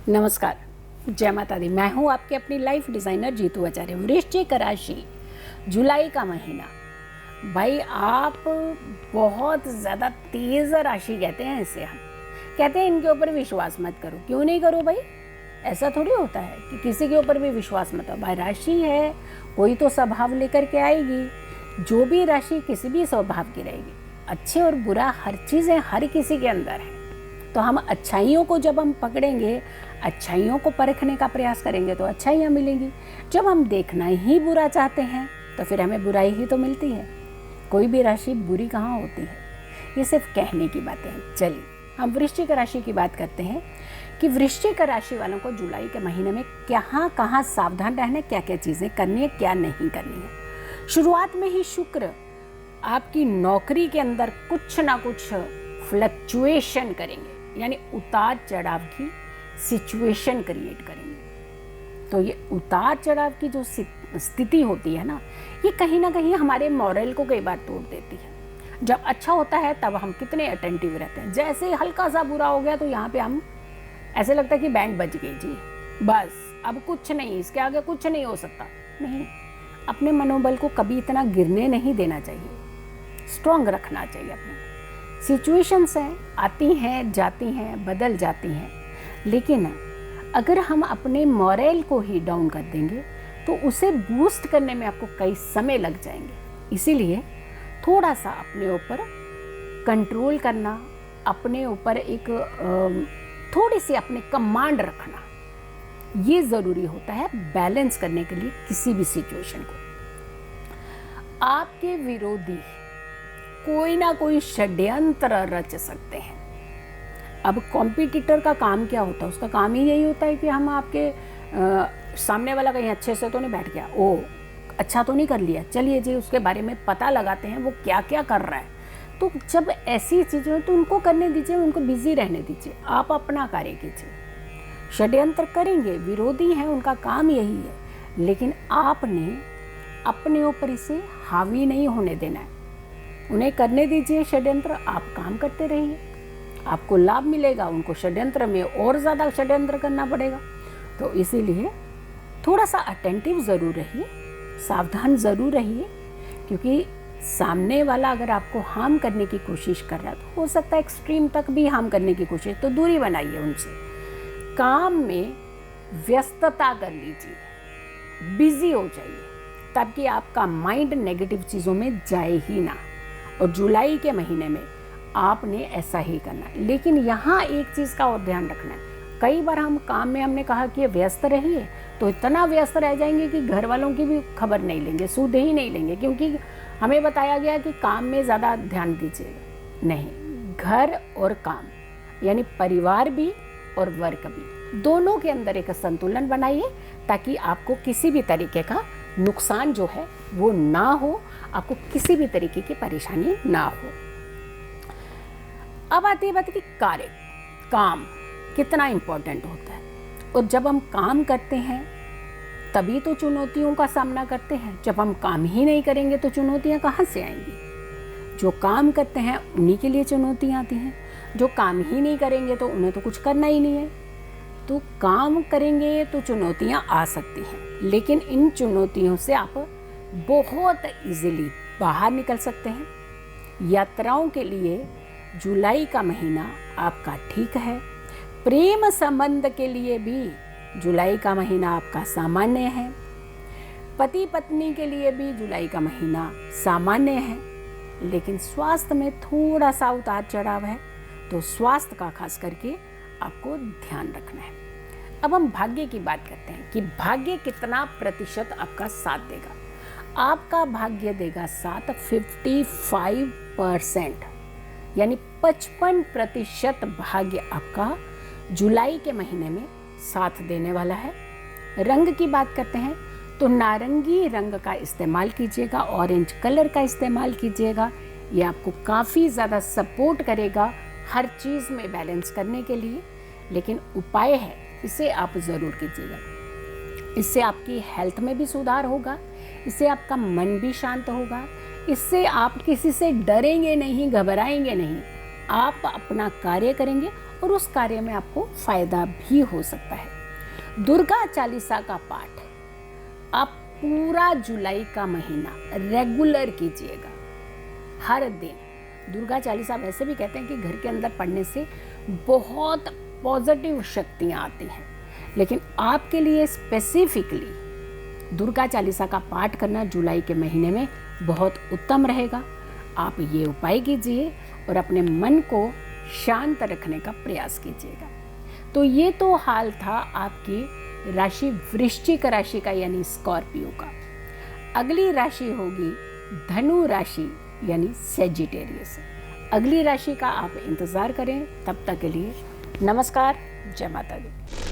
नमस्कार, जय माता दी। मैं हूँ आपके अपनी लाइफ डिज़ाइनर जीतू आचार्य। वृश्चिक राशि, जुलाई का महीना। भाई आप बहुत ज़्यादा तेज़ राशि कहते हैं इसे। हम कहते हैं इनके ऊपर विश्वास मत करो। क्यों नहीं करो भाई? ऐसा थोड़ी होता है कि किसी के ऊपर भी विश्वास मत करो। भाई राशि है, कोई तो स्वभाव लेकर के आएगी। जो भी राशि किसी भी स्वभाव की रहेगी, अच्छे और बुरा हर चीज़ें हर किसी के अंदर है। तो हम अच्छाइयों को जब हम पकड़ेंगे, अच्छाइयों को परखने का प्रयास करेंगे तो अच्छाइयाँ मिलेंगी। जब हम देखना ही बुरा चाहते हैं तो फिर हमें बुराई ही तो मिलती है। कोई भी राशि बुरी कहाँ होती है, ये सिर्फ कहने की बातें हैं। चलिए हम वृश्चिक राशि की बात करते हैं कि वृश्चिक राशि वालों को जुलाई के महीने में कहाँ सावधान रहना है, क्या क्या चीज़ें करनी है, क्या नहीं करनी है। शुरुआत में ही शुक्र आपकी नौकरी के अंदर कुछ ना कुछ फ्लक्चुएशन करेंगे, यानी उतार चढ़ाव की सिचुएशन क्रिएट करेंगे। तो ये उतार चढ़ाव की जो स्थिति होती है ना, ये कहीं ना कहीं हमारे मॉरल को कई बार तोड़ देती है। जब अच्छा होता है तब हम कितने अटेंटिव रहते हैं, जैसे हल्का सा बुरा हो गया तो यहाँ पे हम ऐसे लगता है कि बैंड बज गई जी, बस अब कुछ नहीं, इसके आगे कुछ नहीं हो सकता। नहीं, अपने मनोबल को कभी इतना गिरने नहीं देना चाहिए, स्ट्रॉन्ग रखना चाहिए। अपने सिचुएशंस हैं, आती हैं जाती हैं, बदल जाती हैं, लेकिन अगर हम अपने मॉरल को ही डाउन कर देंगे तो उसे बूस्ट करने में आपको कई समय लग जाएंगे। इसीलिए थोड़ा सा अपने ऊपर कंट्रोल करना, अपने ऊपर एक थोड़ी सी अपने कमांड रखना, ये ज़रूरी होता है बैलेंस करने के लिए किसी भी सिचुएशन को। आपके विरोधी कोई ना कोई षड्यंत्र रच सकते हैं। अब कॉम्पिटिटर का काम क्या होता है? उसका काम ही यही होता है कि हम आपके सामने वाला कहीं अच्छे से तो नहीं बैठ गया, ओ अच्छा तो नहीं कर लिया, चलिए जी उसके बारे में पता लगाते हैं वो क्या क्या कर रहा है। तो जब ऐसी चीज़ें हो तो उनको करने दीजिए, उनको बिजी रहने दीजिए, आप अपना कार्य कीजिए। षड्यंत्र करेंगे, विरोधी हैं, उनका काम यही है, लेकिन आपने अपने ऊपर इसे हावी नहीं होने देना है। उन्हें करने दीजिए षड्यंत्र, आप काम करते रहिए, आपको लाभ मिलेगा। उनको षड्यंत्र में और ज़्यादा षड्यंत्र करना पड़ेगा। तो इसीलिए थोड़ा सा अटेंटिव ज़रूर रहिए, सावधान ज़रूर रहिए, क्योंकि सामने वाला अगर आपको हार्म करने की कोशिश कर रहा है तो हो सकता है एक्सट्रीम तक भी हार्म करने की कोशिश, तो दूरी बनाइए उनसे। काम में व्यस्तता कर लीजिए, बिजी हो जाइए, ताकि आपका माइंड नेगेटिव चीज़ों में जाए ही ना। और जुलाई के महीने में आपने ऐसा ही करना है। लेकिन यहाँ एक चीज़ का और ध्यान रखना है, कई बार हम काम में हमने कहा कि व्यस्त रहिए, तो इतना व्यस्त रह जाएंगे कि घर वालों की भी खबर नहीं लेंगे, सुध ही नहीं लेंगे, क्योंकि हमें बताया गया कि काम में ज़्यादा ध्यान दीजिएगा। नहीं, घर और काम यानी परिवार भी और वर्क भी, दोनों के अंदर एक संतुलन बनाइए, ताकि आपको किसी भी तरीके का नुकसान जो है वो ना हो, आपको किसी भी तरीके की परेशानी ना हो। अब आती है बात कि काम कितना इम्पोर्टेंट होता है। और जब हम काम करते हैं तभी तो चुनौतियों का सामना करते हैं। जब हम काम ही नहीं करेंगे तो चुनौतियां कहाँ से आएंगी? जो काम करते हैं उन्हीं के लिए चुनौतियां आती हैं। जो काम ही नहीं करेंगे तो उन्हें तो कुछ करना ही नहीं है। तो काम करेंगे तो चुनौतियां आ सकती हैं, लेकिन इन चुनौतियों से आप बहुत इजीली बाहर निकल सकते हैं। यात्राओं के लिए जुलाई का महीना आपका ठीक है। प्रेम संबंध के लिए भी जुलाई का महीना आपका सामान्य है। पति पत्नी के लिए भी जुलाई का महीना सामान्य है, लेकिन स्वास्थ्य में थोड़ा सा उतार चढ़ाव है, तो स्वास्थ्य का खास करके आपको ध्यान रखना है। अब हम भाग्य की बात करते हैं कि भाग्य कितना प्रतिशत आपका साथ देगा। आपका भाग्य देगा साथ 55%, यानी 55% भाग्य आपका जुलाई के महीने में साथ देने वाला है। रंग की बात करते हैं तो नारंगी रंग का इस्तेमाल कीजिएगा, ऑरेंज कलर का इस्तेमाल कीजिएगा। ये आपको काफ़ी ज़्यादा सपोर्ट करेगा हर चीज़ में बैलेंस करने के लिए। लेकिन उपाय है, इसे आप ज़रूर कीजिएगा। इससे आपकी हेल्थ में भी सुधार होगा, इससे आपका मन भी शांत होगा, इससे आप किसी से डरेंगे नहीं, घबराएंगे नहीं। आप अपना कार्य करेंगे और उस कार्य में आपको फायदा भी हो सकता है। दुर्गा चालीसा का पाठ आप पूरा जुलाई का महीना रेगुलर कीजिएगा, हर दिन। दुर्गा चालीसा वैसे भी कहते हैं कि घर के अंदर पढ़ने से बहुत पॉजिटिव शक्तियाँ आती हैं, लेकिन आपके लिए स्पेसिफिकली दुर्गा चालीसा का पाठ करना जुलाई के महीने में बहुत उत्तम रहेगा। आप ये उपाय कीजिए और अपने मन को शांत रखने का प्रयास कीजिएगा। तो ये तो हाल था आपकी राशि वृश्चिक राशि का यानी स्कॉर्पियो का। अगली राशि होगी धनु राशि यानी सेजिटेरियस। अगली राशि का आप इंतज़ार करें। तब तक के लिए नमस्कार, जय माता दी।